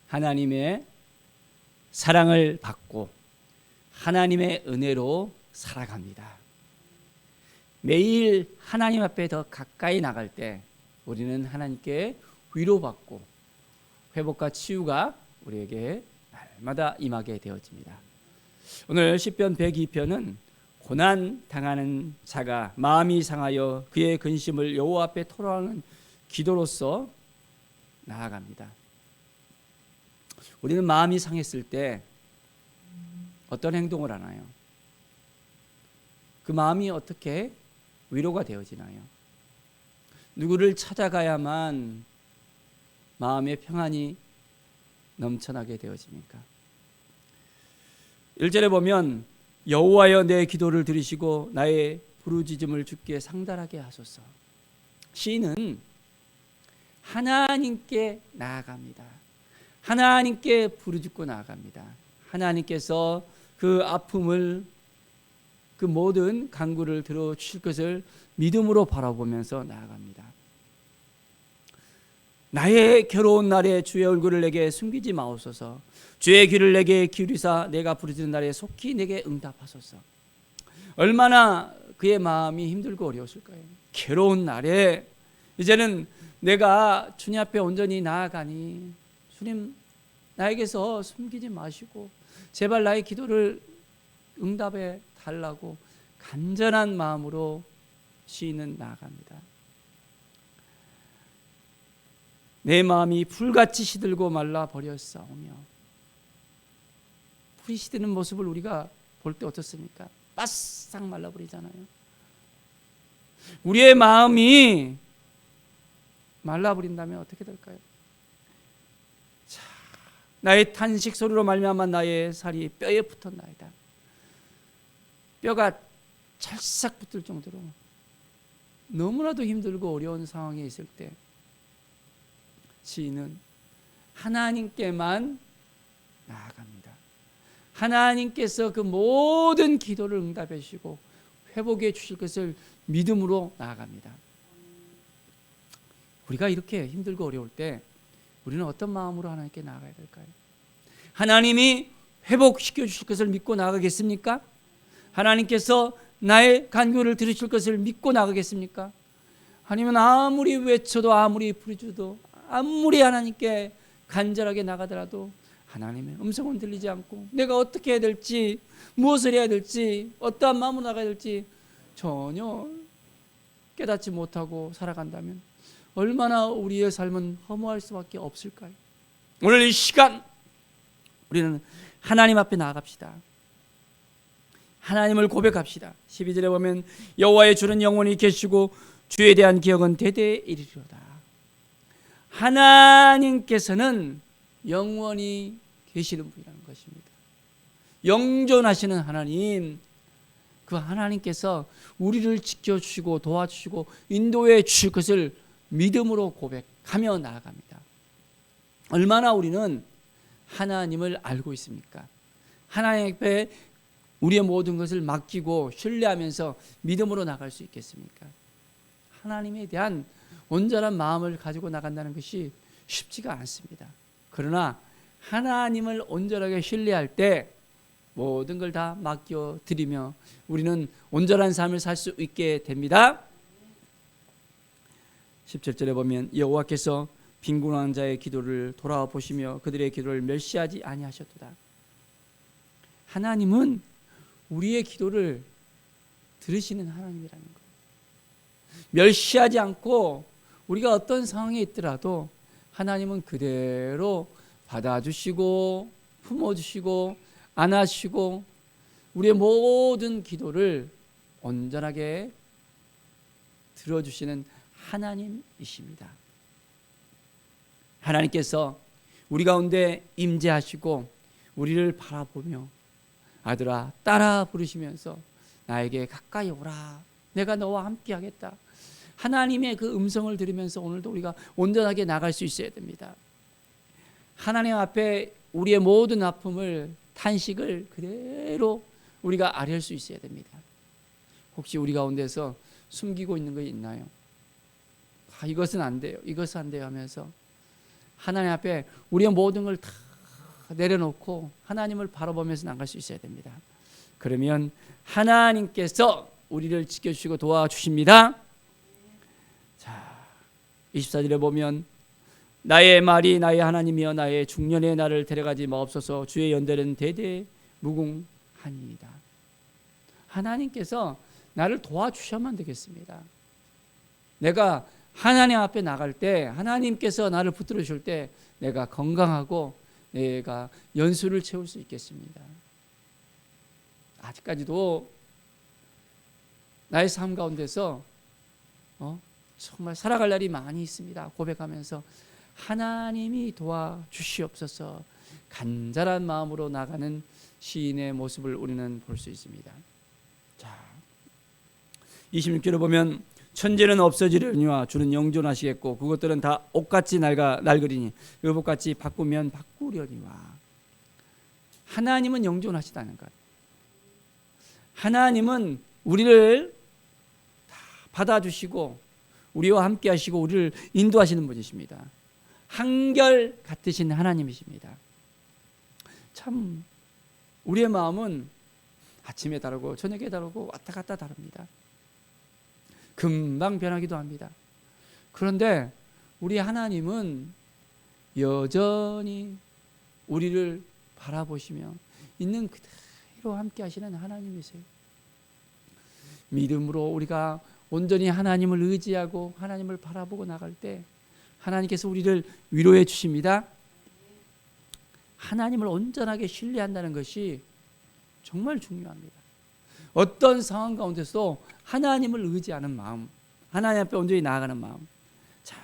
하나님의 사랑을 받고 하나님의 은혜로 살아갑니다. 매일 하나님 앞에 더 가까이 나갈 때 우리는 하나님께 위로받고 회복과 치유가 우리에게 날마다 임하게 되어집니다. 오늘 시편 102편은 고난 당하는 자가 마음이 상하여 그의 근심을 여호와 앞에 토로하는 기도로서 나아갑니다. 우리는 마음이 상했을 때 어떤 행동을 하나요? 그 마음이 어떻게 위로가 되어지나요? 누구를 찾아가야만 마음의 평안이 넘쳐나게 되어집니까? 1절에 보면 여호와여 내 기도를 들으시고 나의 부르짖음을 주께 상달하게 하소서. 시인은 하나님께 나아갑니다. 하나님께 부르짖고 나아갑니다. 하나님께서 그 아픔을, 그 모든 간구를 들어주실 것을 믿음으로 바라보면서 나아갑니다. 나의 괴로운 날에 주의 얼굴을 내게 숨기지 마옵소서. 주의 귀를 내게 기울이사 내가 부르짖는 날에 속히 내게 응답하소서. 얼마나 그의 마음이 힘들고 어려웠을까요? 괴로운 날에 이제는 내가 주님 앞에 온전히 나아가니 주님 나에게서 숨기지 마시고 제발 나의 기도를 응답해 달라고 간절한 마음으로 시인은 나아갑니다. 내 마음이 풀같이 시들고 말라 버렸사오며. 풀이 시드는 모습을 우리가 볼 때 어떻습니까? 바싹 말라버리잖아요. 우리의 마음이 말라버린다면 어떻게 될까요? 자, 나의 탄식 소리로 말미암아 나의 살이 뼈에 붙었나이다. 뼈가 찰싹 붙을 정도로 너무나도 힘들고 어려운 상황에 있을 때 시인은 하나님께만 나아갑니다. 하나님께서 그 모든 기도를 응답해 주시고 회복해 주실 것을 믿음으로 나아갑니다. 우리가 이렇게 힘들고 어려울 때 우리는 어떤 마음으로 하나님께 나아가야 될까요? 하나님이 회복시켜 주실 것을 믿고 나아가겠습니까? 하나님께서 나의 간구를 들으실 것을 믿고 나가겠습니까? 아니면 아무리 외쳐도 아무리 부르짖어도 아무리 하나님께 간절하게 나가더라도 하나님의 음성은 들리지 않고 내가 어떻게 해야 될지, 무엇을 해야 될지, 어떠한 마음으로 나가야 될지 전혀 깨닫지 못하고 살아간다면 얼마나 우리의 삶은 허무할 수밖에 없을까요? 오늘 이 시간 우리는 하나님 앞에 나아갑시다. 하나님을 고백합시다. 12절에 보면 여호와의 주는 영원히 계시고 주에 대한 기억은 대대에 이르리로다. 하나님께서는 영원히 계시는 분이라는 것입니다. 영존하시는 하나님, 그 하나님께서 우리를 지켜주시고 도와주시고 인도해 주실 것을 믿음으로 고백하며 나아갑니다. 얼마나 우리는 하나님을 알고 있습니까? 하나님 앞에 우리의 모든 것을 맡기고 신뢰하면서 믿음으로 나갈 수 있겠습니까? 하나님에 대한 온전한 마음을 가지고 나간다는 것이 쉽지가 않습니다. 그러나 하나님을 온전하게 신뢰할 때 모든 걸 다 맡겨 드리며 우리는 온전한 삶을 살 수 있게 됩니다. 17절에 보면 여호와께서 빈곤한 자의 기도를 돌아보시며 그들의 기도를 멸시하지 아니하셨도다. 하나님은 우리의 기도를 들으시는 하나님이라는 거예요. 멸시하지 않고 우리가 어떤 상황에 있더라도 하나님은 그대로 받아주시고 품어주시고 안아주시고 우리의 모든 기도를 온전하게 들어주시는 하나님이십니다. 하나님께서 우리 가운데 임재하시고 우리를 바라보며 아들아 따라 부르시면서 나에게 가까이 오라, 내가 너와 함께 하겠다. 하나님의 그 음성을 들으면서 오늘도 우리가 온전하게 나갈 수 있어야 됩니다. 하나님 앞에 우리의 모든 아픔을, 탄식을 그대로 우리가 아뢰을 수 있어야 됩니다. 혹시 우리 가운데서 숨기고 있는 거 있나요? 이것은 안 돼요, 이것은 안 돼요 하면서 하나님 앞에 우리의 모든 걸 다 내려놓고 하나님을 바라보면서 나갈 수 있어야 됩니다. 그러면 하나님께서 우리를 지켜주시고 도와주십니다. 자, 24절에 보면 나의 말이 나의 하나님이여 나의 중년의 날을 데려가지 마옵소서. 주의 연대는 대대 무궁하니이다. 하나님께서 나를 도와주셔야만 되겠습니다. 내가 하나님 앞에 나갈 때 하나님께서 나를 붙들어 주실 때 내가 건강하고 내가 연수를 채울 수 있겠습니다. 아직까지도 나의 삶 가운데서 정말 살아갈 날이 많이 있습니다. 고백하면서 하나님이 도와주시옵소서 간절한 마음으로 나가는 시인의 모습을 우리는 볼 수 있습니다. 자, 26절을 보면 천재는 없어지려니와 주는 영존하시겠고 그것들은 다 옷같이 낡으리니 의복같이 바꾸면 바꾸려니와. 하나님은 영존하시다는 것. 하나님은 우리를 다 받아주시고 우리와 함께 하시고 우리를 인도하시는 분이십니다. 한결 같으신 하나님이십니다. 참 우리의 마음은 아침에 다르고 저녁에 다르고 왔다 갔다 다릅니다. 금방 변하기도 합니다. 그런데 우리 하나님은 여전히 우리를 바라보시며 있는 그대로 함께 하시는 하나님이세요. 믿음으로 우리가 온전히 하나님을 의지하고 하나님을 바라보고 나갈 때 하나님께서 우리를 위로해 주십니다. 하나님을 온전하게 신뢰한다는 것이 정말 중요합니다. 어떤 상황 가운데서도 하나님을 의지하는 마음, 하나님 앞에 온전히 나아가는 마음. 자,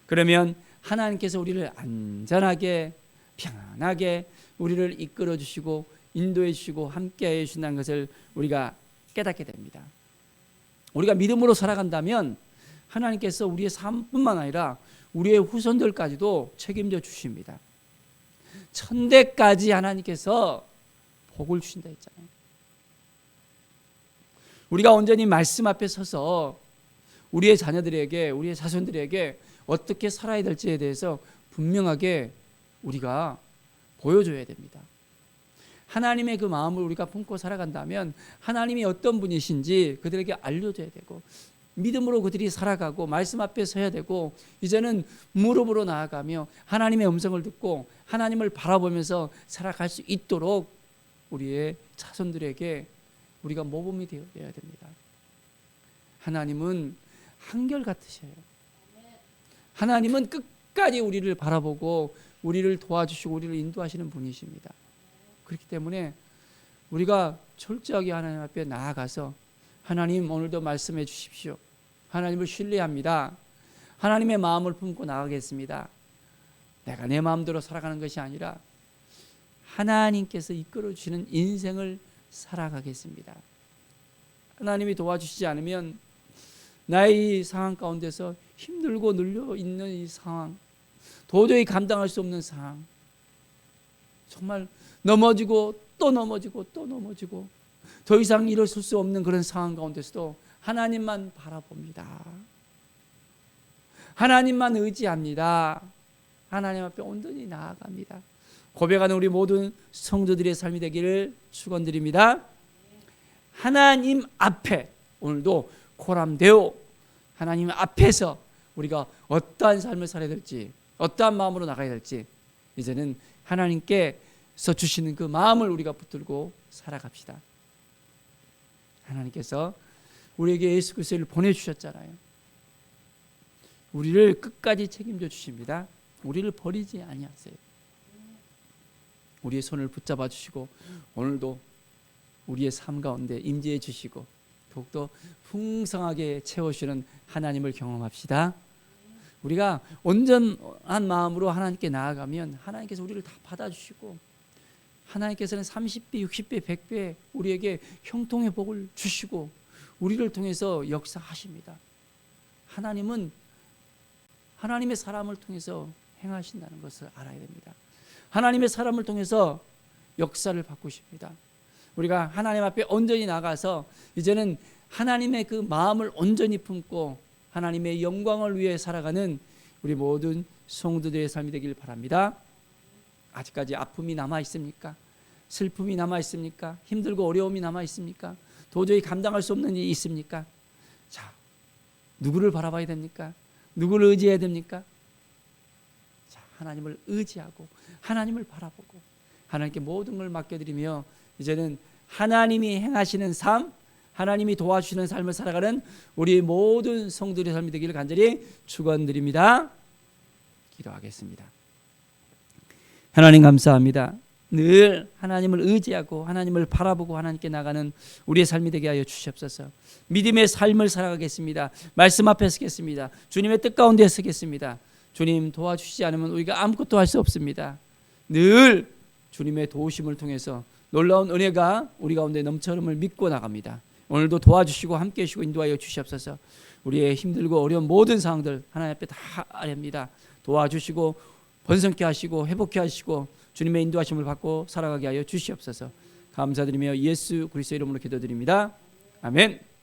그러면 하나님께서 우리를 안전하게 평안하게 우리를 이끌어 주시고 인도해 주시고 함께해 주신다는 것을 우리가 깨닫게 됩니다. 우리가 믿음으로 살아간다면 하나님께서 우리의 삶뿐만 아니라 우리의 후손들까지도 책임져 주십니다. 천대까지 하나님께서 복을 주신다 했잖아요. 우리가 온전히 말씀 앞에 서서 우리의 자녀들에게 우리의 자손들에게 어떻게 살아야 될지에 대해서 분명하게 우리가 보여줘야 됩니다. 하나님의 그 마음을 우리가 품고 살아간다면 하나님이 어떤 분이신지 그들에게 알려줘야 되고 믿음으로 그들이 살아가고 말씀 앞에 서야 되고 이제는 무릎으로 나아가며 하나님의 음성을 듣고 하나님을 바라보면서 살아갈 수 있도록 우리의 자손들에게 우리가 모범이 되어야 됩니다. 하나님은 한결같으셔요. 하나님은 끝까지 우리를 바라보고 우리를 도와주시고 우리를 인도하시는 분이십니다. 그렇기 때문에 우리가 철저하게 하나님 앞에 나아가서 하나님 오늘도 말씀해 주십시오. 하나님을 신뢰합니다. 하나님의 마음을 품고 나가겠습니다. 내가 내 마음대로 살아가는 것이 아니라 하나님께서 이끌어 주시는 인생을 살아가겠습니다. 하나님이 도와주시지 않으면 나의 이 상황 가운데서 힘들고 눌려 있는 이 상황, 도저히 감당할 수 없는 상황, 정말 넘어지고 또 넘어지고 또 넘어지고 더 이상 일어설 수 없는 그런 상황 가운데서도 하나님만 바라봅니다. 하나님만 의지합니다. 하나님 앞에 온전히 나아갑니다. 고백하는 우리 모든 성도들의 삶이 되기를 축원드립니다. 하나님 앞에 오늘도 코람되어 하나님 앞에서 우리가 어떠한 삶을 살아야 될지 어떠한 마음으로 나가야 될지 이제는 하나님께서 주시는 그 마음을 우리가 붙들고 살아갑시다. 하나님께서 우리에게 예수 그리스도를 보내주셨잖아요. 우리를 끝까지 책임져 주십니다. 우리를 버리지 아니하세요. 우리의 손을 붙잡아 주시고 오늘도 우리의 삶 가운데 임재해 주시고 더욱더 풍성하게 채워주시는 하나님을 경험합시다. 우리가 온전한 마음으로 하나님께 나아가면 하나님께서 우리를 다 받아주시고 하나님께서는 30배, 60배, 100배 우리에게 형통의 복을 주시고 우리를 통해서 역사하십니다. 하나님은 하나님의 사람을 통해서 행하신다는 것을 알아야 됩니다. 하나님의 사람을 통해서 역사를 바꾸십니다. 우리가 하나님 앞에 온전히 나가서 이제는 하나님의 그 마음을 온전히 품고 하나님의 영광을 위해 살아가는 우리 모든 성도들의 삶이 되길 바랍니다. 아직까지 아픔이 남아 있습니까? 슬픔이 남아 있습니까? 힘들고 어려움이 남아 있습니까? 도저히 감당할 수 없는 일이 있습니까? 자, 누구를 바라봐야 됩니까? 누구를 의지해야 됩니까? 자, 하나님을 의지하고 하나님을 바라보고 하나님께 모든 걸 맡겨드리며 이제는 하나님이 행하시는 삶, 하나님이 도와주시는 삶을 살아가는 우리 모든 성도들의 삶이 되기를 간절히 축원드립니다. 기도하겠습니다. 하나님 감사합니다. 늘 하나님을 의지하고 하나님을 바라보고 하나님께 나가는 우리의 삶이 되게 하여 주시옵소서. 믿음의 삶을 살아가겠습니다. 말씀 앞에 서겠습니다. 주님의 뜻 가운데 서겠습니다. 주님 도와주시지 않으면 우리가 아무것도 할 수 없습니다. 늘 주님의 도우심을 통해서 놀라운 은혜가 우리 가운데 넘쳐남을 믿고 나갑니다. 오늘도 도와주시고 함께 해주시고 인도하여 주시옵소서. 우리의 힘들고 어려운 모든 상황들 하나님 앞에 다 아뢰옵니다. 도와주시고 번성케 하시고 회복케 하시고 주님의 인도하심을 받고 살아가게 하여 주시옵소서. 감사드리며 예수 그리스도 이름으로 기도드립니다. 아멘.